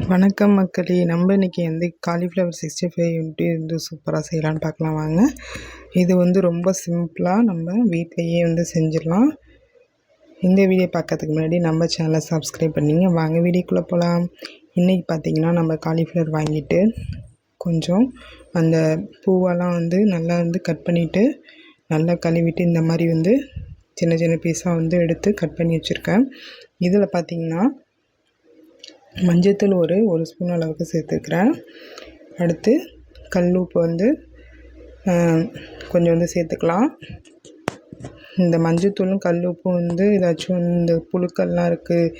வணக்கம் மக்களே. நம்ம இன்றைக்கி வந்து காலிஃப்ளவர் 65 வந்து சூப்பராக செய்யலான்னு பார்க்கலாம் வாங்க. இது வந்து ரொம்ப சிம்பிளாக நம்ம வீட்டிலையே வந்து செஞ்சிடலாம். இந்த வீடியோ பார்க்கறதுக்கு முன்னாடி நம்ம சேனலை சப்ஸ்கிரைப் பண்ணிங்க. வாங்க வீடியோக்குள்ளே போகலாம். இன்றைக்கி பார்த்திங்கன்னா நம்ம காலிஃப்ளவர் வாங்கிட்டு கொஞ்சம் அந்த பூவெல்லாம் வந்து நல்லா வந்து கட் பண்ணிவிட்டு நல்லா கழுவிட்டு இந்த மாதிரி வந்து சின்ன சின்ன பீஸாக வந்து எடுத்து கட் பண்ணி வச்சுருக்கேன். இதில் பார்த்திங்கன்னா மஞ்சத்தூள் ஒரு ஸ்பூன் அளவுக்கு சேர்த்துக்கிறேன். அடுத்து கல் உப்பு வந்து கொஞ்சம் வந்து சேர்த்துக்கலாம். இந்த மஞ்சத்தூளும் கல் உப்பும் வந்து ஏதாச்சும் இந்த புழுக்கள்லாம் இருக்குது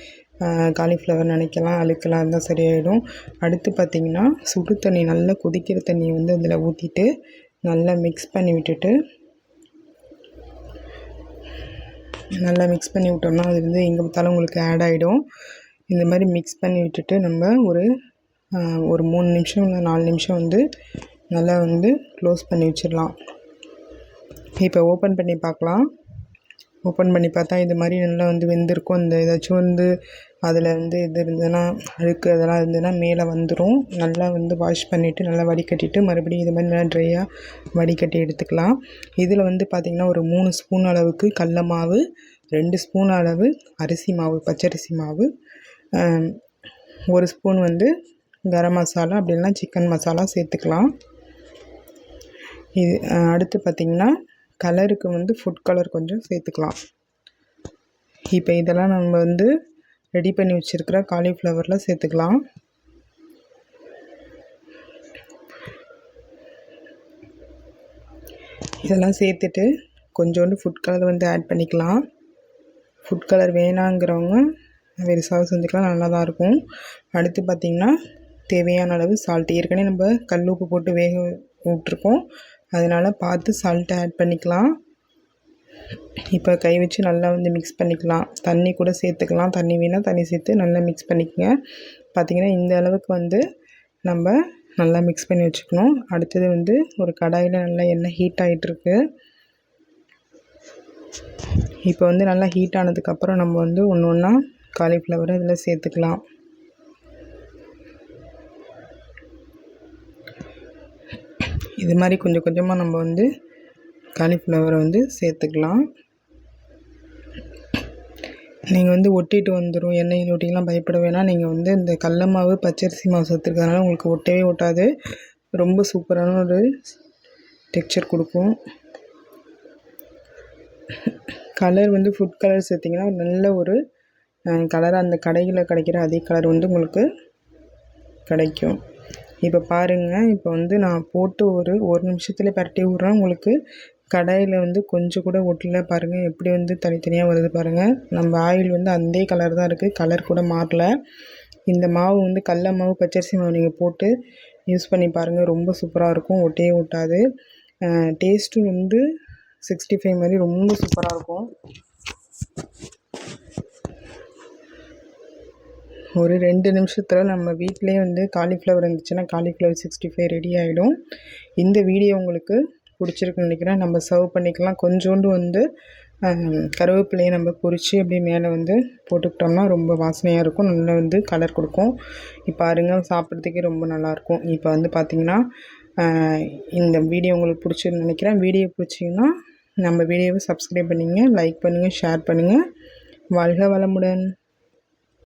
காலிஃப்ளவர் நினைக்கலாம் அழுக்கெல்லாம் இருந்தால் சரியாயிடும். அடுத்து பார்த்திங்கன்னா சுடு தண்ணி நல்லா கொதிக்கிற தண்ணி வந்து அதில் ஊற்றிட்டு நல்லா மிக்ஸ் பண்ணி விட்டோம்னா அது வந்து எங்கே பார்த்தாலும் உங்களுக்கு ஆட் ஆகிடும். இந்த மாதிரி மிக்ஸ் பண்ணி விட்டுட்டு நம்ம ஒரு 3 நிமிஷம் இல்லை 4 நிமிஷம் வந்து நல்லா வந்து க்ளோஸ் பண்ணி வச்சிடலாம். இப்போ ஓப்பன் பண்ணி பார்க்கலாம். ஓப்பன் பண்ணி பார்த்தா இது மாதிரி நல்லா வந்து வெந்திருக்கும். இந்த ஏதாச்சும் வந்து அதில் வந்து இது இருந்ததுன்னா அழுக்கு அதெல்லாம் இருந்ததுன்னா மேலே வந்துடும். நல்லா வந்து வாஷ் பண்ணிவிட்டு நல்லா வடிகட்டிட்டு மறுபடியும் இது மாதிரி நல்லா ட்ரையாக வடிகட்டி எடுத்துக்கலாம். இதில் வந்து பார்த்திங்கன்னா ஒரு 3 ஸ்பூன் அளவுக்கு கடல மாவு, 2 ஸ்பூன் அளவு அரிசி மாவு, பச்சரிசி மாவு, 1 ஸ்பூன் வந்து கரம் மசாலா அப்படி இல்லைனா சிக்கன் மசாலா சேர்த்துக்கலாம். இது அடுத்து பார்த்திங்கன்னா கலருக்கு வந்து ஃபுட் கலர் கொஞ்சம் சேர்த்துக்கலாம். இப்போ இதெல்லாம் நம்ம வந்து ரெடி பண்ணி வச்சுருக்கிற காலிஃப்ளவரில் சேர்த்துக்கலாம். இதெல்லாம் சேர்த்துட்டு கொஞ்சோண்டு ஃபுட் கலர் வந்து ஆட் பண்ணிக்கலாம். ஃபுட் கலர் வேணாங்கிறவங்க வெறுசாக செஞ்சுக்கலாம், நல்லா தான் இருக்கும். அடுத்து பார்த்திங்கன்னா தேவையான அளவு சால்ட். ஏற்கனவே நம்ம கல் உப்பு போட்டு வேக விட்டுருக்கோம், அதனால் பார்த்து சால்ட்டை ஆட் பண்ணிக்கலாம். இப்போ கை வச்சு நல்லா வந்து மிக்ஸ் பண்ணிக்கலாம். தண்ணி கூட சேர்த்துக்கலாம், தண்ணி வேணால் தண்ணி சேர்த்து நல்லா மிக்ஸ் பண்ணிக்கோங்க. பார்த்திங்கன்னா இந்த அளவுக்கு வந்து நம்ம நல்லா மிக்ஸ் பண்ணி வச்சுக்கணும். அடுத்தது வந்து ஒரு கடாயில் நல்லா எண்ணெய் ஹீட் ஆகிட்டுருக்கு. இப்போ வந்து நல்லா ஹீட் ஆனதுக்கப்புறம் நம்ம வந்து ஒன்று ஒன்றா காலிஃப்ளவரை இதில் சேர்த்துக்கலாம். இது மாதிரி கொஞ்சம் கொஞ்சமாக நம்ம வந்து காலிஃப்ளவரை வந்து சேர்த்துக்கலாம். நீங்கள் வந்து ஒட்டிட்டு வந்துடும் எண்ணெயில் ஒட்டிக்கலாம் பயப்பட வேணாம். நீங்கள் வந்து இந்த கடல மாவு பச்சரிசி மாவு சேர்த்துருக்கிறதுனால உங்களுக்கு ஒட்டவே ஒட்டாது. ரொம்ப சூப்பரான ஒரு டெக்ஸ்சர் கொடுக்கும். கலர் வந்து ஃபுட் கலர் சேர்த்திங்கன்னா நல்ல ஒரு கலராக அந்த கடையில் கிடைக்கிற அதே கலர் வந்து உங்களுக்கு கிடைக்கும். இப்போ பாருங்கள், இப்போ வந்து நான் போட்டு ஒரு நிமிஷத்தில் பரட்டி விட்றேன். உங்களுக்கு கடாயில் வந்து கொஞ்சம் கூட ஒட்டல பாருங்கள், எப்படி வந்து தனித்தனியாக வருது பாருங்கள். நம்ம ஆயில் வந்து அதே கலர் தான் இருக்குது, கலர் கூட மாறல. இந்த மாவு வந்து கடல மாவு பச்சரிசி மாவு நீங்கள் போட்டு யூஸ் பண்ணி பாருங்கள், ரொம்ப சூப்பராக இருக்கும், ஒட்டவே ஒட்டாது. டேஸ்ட்டும் வந்து 65 மாதிரி ரொம்ப சூப்பராக இருக்கும். ஒரு 2 நிமிஷத்தில் நம்ம வீட்டிலேயே வந்து காலிஃப்ளவர் இருந்துச்சுன்னா காலிஃப்ளவர் 65 ரெடி ஆகிடும். இந்த வீடியோ உங்களுக்கு பிடிச்சிருக்குன்னு நினைக்கிறேன். நம்ம சர்வ் பண்ணிக்கலாம். கொஞ்சோண்டு வந்து கருவேப்பிலையை நம்ம பொரித்து அப்படியே மேலே வந்து போட்டுக்கிட்டோம்னா ரொம்ப வாசனையாக இருக்கும், நல்லா வந்து கலர் கொடுக்கும். இப்போ பாருங்க, சாப்பிட்றதுக்கே ரொம்ப நல்லாயிருக்கும். இப்போ வந்து பார்த்திங்கன்னா இந்த வீடியோ உங்களுக்கு பிடிச்சிருன்னு நினைக்கிறேன். வீடியோ பிடிச்சிங்கன்னா நம்ம வீடியோவை சப்ஸ்கிரைப் பண்ணிங்க, லைக் பண்ணுங்கள், ஷேர் பண்ணுங்கள். வாழ்க வளமுடன்.